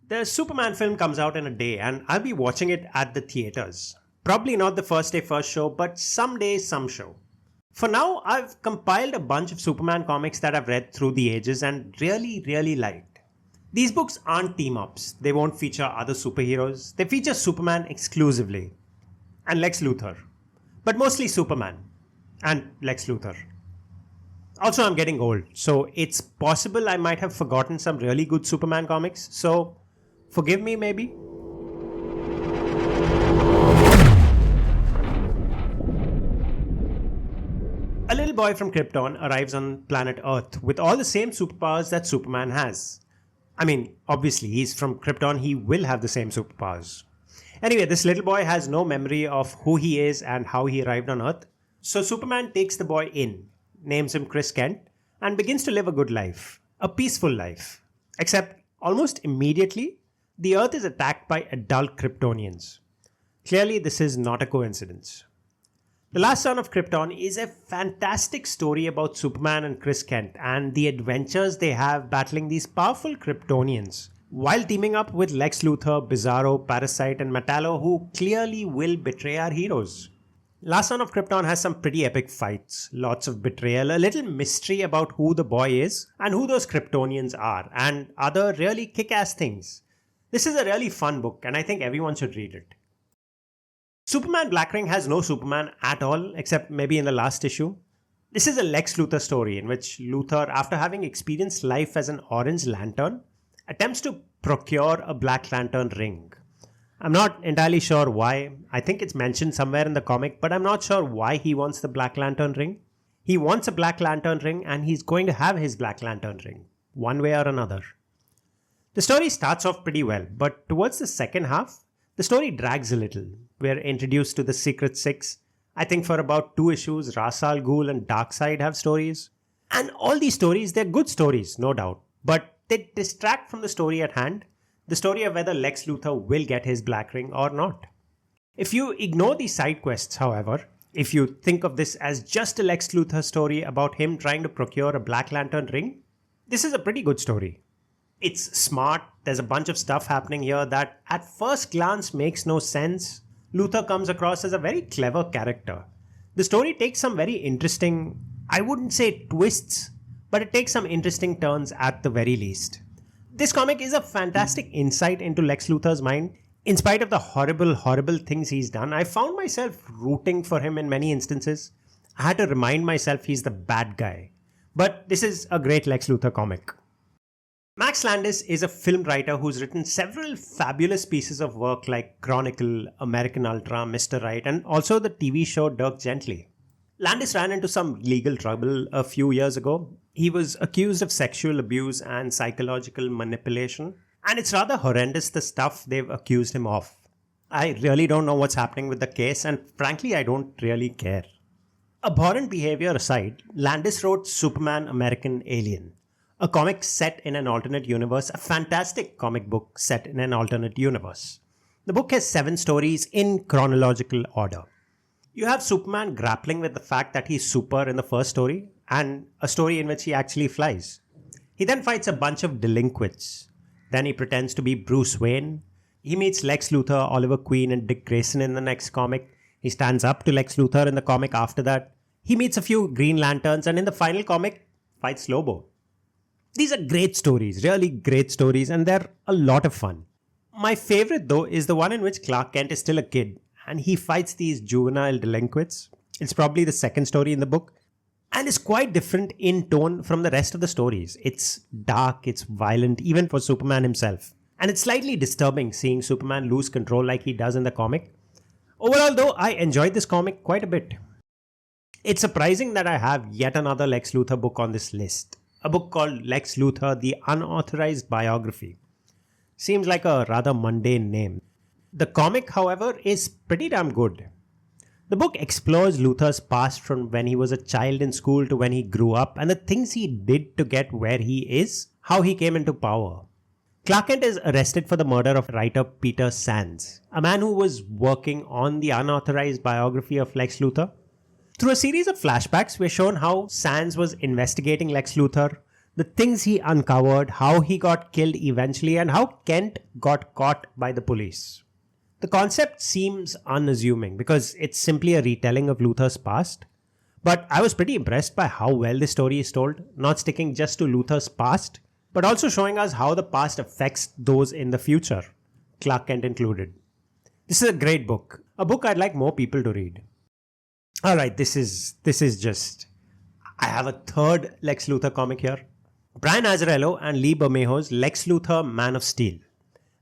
The Superman film comes out in a day, and I'll be watching it at the theaters. Probably not the first day, first show, but someday, some show. For now, I've compiled a bunch of Superman comics that I've read through the ages and really liked. These books aren't team ups, they won't feature other superheroes, they feature Superman exclusively, and Lex Luthor. But mostly Superman and Lex Luthor. Also, I'm getting old, so it's possible I might have forgotten some really good Superman comics, so forgive me maybe. A little boy from Krypton arrives on planet Earth with all the same superpowers that Superman has. I mean, obviously, he's from Krypton, he will have the same superpowers. Anyway, this little boy has no memory of who he is and how he arrived on Earth. So Superman takes the boy in, names him Chris Kent, and begins to live a good life. A peaceful life. Except, almost immediately, the Earth is attacked by adult Kryptonians. Clearly, this is not a coincidence. The Last Son of Krypton is a fantastic story about Superman and Chris Kent and the adventures they have battling these powerful Kryptonians while teaming up with Lex Luthor, Bizarro, Parasite, and Metallo, who clearly will betray our heroes. Last Son of Krypton has some pretty epic fights, lots of betrayal, a little mystery about who the boy is and who those Kryptonians are, and other really kick-ass things. This is a really fun book, and I think everyone should read it. Superman Blackring has no Superman at all, except maybe in the last issue. This is a Lex Luthor story in which Luthor, after having experienced life as an Orange Lantern, attempts to procure a Black Lantern ring. I'm not entirely sure why. I think it's mentioned somewhere in the comic, but I'm not sure why he wants the Black Lantern ring. He wants a Black Lantern ring and he's going to have his Black Lantern ring, one way or another. The story starts off pretty well, but towards the second half, the story drags a little. We're introduced to the Secret Six. I think for about 2 issues, Ra's al Ghul and Darkseid have stories. And all these stories, they're good stories, no doubt. But they distract from the story at hand. The story of whether Lex Luthor will get his black ring or not. If you ignore these side quests, however, if you think of this as just a Lex Luthor story about him trying to procure a Black Lantern ring, this is a pretty good story. It's smart, there's a bunch of stuff happening here that at first glance makes no sense. Luthor comes across as a very clever character. The story takes some very interesting, I wouldn't say twists, but it takes some interesting turns at the very least. This comic is a fantastic insight into Lex Luthor's mind. In spite of the horrible things he's done, I found myself rooting for him in many instances. I had to remind myself he's the bad guy. But this is a great Lex Luthor comic. Max Landis is a film writer who's written several fabulous pieces of work like Chronicle, American Ultra, Mr. Right, and also the TV show Dirk Gently. Landis ran into some legal trouble a few years ago. He was accused of sexual abuse and psychological manipulation, and it's rather horrendous the stuff they've accused him of. I really don't know what's happening with the case, and frankly, I don't really care. Abhorrent behavior aside, Landis wrote Superman American Alien, a comic set in an alternate universe, a fantastic comic book set in an alternate universe. The book has 7 stories in chronological order. You have Superman grappling with the fact that he's super in the first story, and a story in which he actually flies. He then fights a bunch of delinquents. Then he pretends to be Bruce Wayne. He meets Lex Luthor, Oliver Queen, and Dick Grayson in the next comic. He stands up to Lex Luthor in the comic after that. He meets a few Green Lanterns, and in the final comic, fights Lobo. These are great stories, really great stories, and they're a lot of fun. My favorite, though, is the one in which Clark Kent is still a kid, and he fights these juvenile delinquents. It's probably the second story in the book, and is quite different in tone from the rest of the stories. It's dark, it's violent, even for Superman himself. And it's slightly disturbing seeing Superman lose control like he does in the comic. Overall, though, I enjoyed this comic quite a bit. It's surprising that I have yet another Lex Luthor book on this list. A book called Lex Luthor, The Unauthorized Biography. Seems like a rather mundane name. The comic, however, is pretty damn good. The book explores Luthor's past from when he was a child in school to when he grew up and the things he did to get where he is, how he came into power. Clark Kent is arrested for the murder of writer Peter Sands, a man who was working on the unauthorized biography of Lex Luthor. Through a series of flashbacks, we're shown how Sands was investigating Lex Luthor, The things he uncovered, how he got killed eventually, and how Kent got caught by the police. The concept seems unassuming because it's simply a retelling of Luther's past. But I was pretty impressed by how well the story is told, not sticking just to Luther's past, but also showing us how the past affects those in the future, Clark Kent included. This is a great book, a book I'd like more people to read. Alright, this is just... I have a third Lex Luthor comic here. Brian Azzarello and Lee Bermejo's Lex Luthor Man of Steel.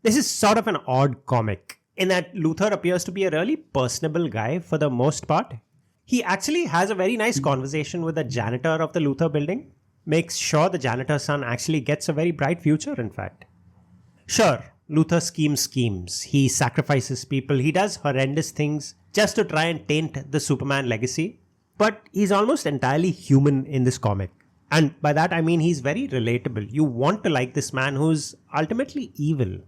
This is sort of an odd comic, in that Luthor appears to be a really personable guy for the most part. He actually has a very nice conversation with the janitor of the Luthor building, makes sure the janitor's son actually gets a very bright future, in fact. Sure, Luthor schemes, he sacrifices people, he does horrendous things just to try and taint the Superman legacy, but he's almost entirely human in this comic. And by that I mean he's very relatable. You want to like this man who's ultimately evil.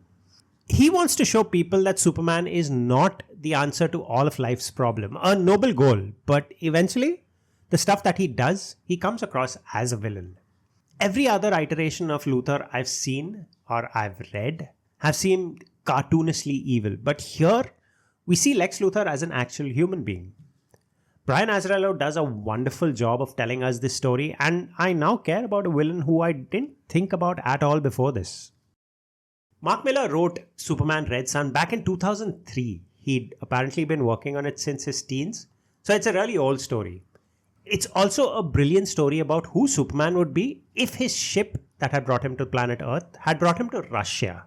He wants to show people that Superman is not the answer to all of life's problem. A noble goal, but eventually, the stuff that he does, he comes across as a villain. Every other iteration of Luthor I've seen or I've read have seemed cartoonishly evil. But here, we see Lex Luthor as an actual human being. Brian Azzarello does a wonderful job of telling us this story, and I now care about a villain who I didn't think about at all before this. Mark Millar wrote Superman Red Son back in 2003. He'd apparently been working on it since his teens, so it's a really old story. It's also a brilliant story about who Superman would be if his ship that had brought him to planet Earth had brought him to Russia.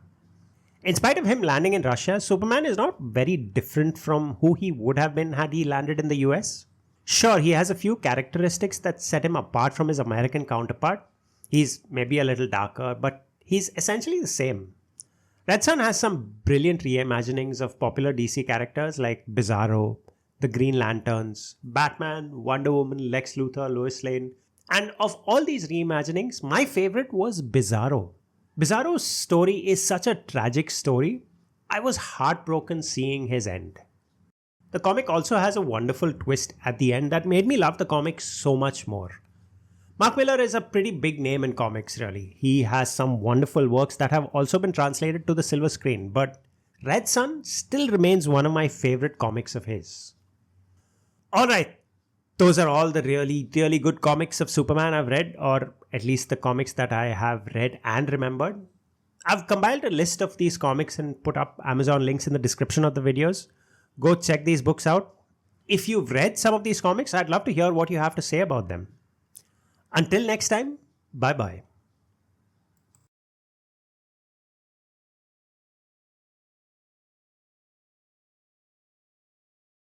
In spite of him landing in Russia, Superman is not very different from who he would have been had he landed in the US. Sure, he has a few characteristics that set him apart from his American counterpart. He's maybe a little darker, but he's essentially the same. Red Son has some brilliant reimaginings of popular DC characters like Bizarro, the Green Lanterns, Batman, Wonder Woman, Lex Luthor, Lois Lane. And of all these reimaginings, my favorite was Bizarro. Bizarro's story is such a tragic story. I was heartbroken seeing his end. The comic also has a wonderful twist at the end that made me love the comic so much more. Mark Millar is a pretty big name in comics, really. He has some wonderful works that have also been translated to the silver screen, but Red Son still remains one of my favorite comics of his. Alright, those are all the really, really good comics of Superman I've read, or at least the comics that I have read and remembered. I've compiled a list of these comics and put up Amazon links in the description of the videos. Go check these books out. If you've read some of these comics, I'd love to hear what you have to say about them. Until next time, bye-bye.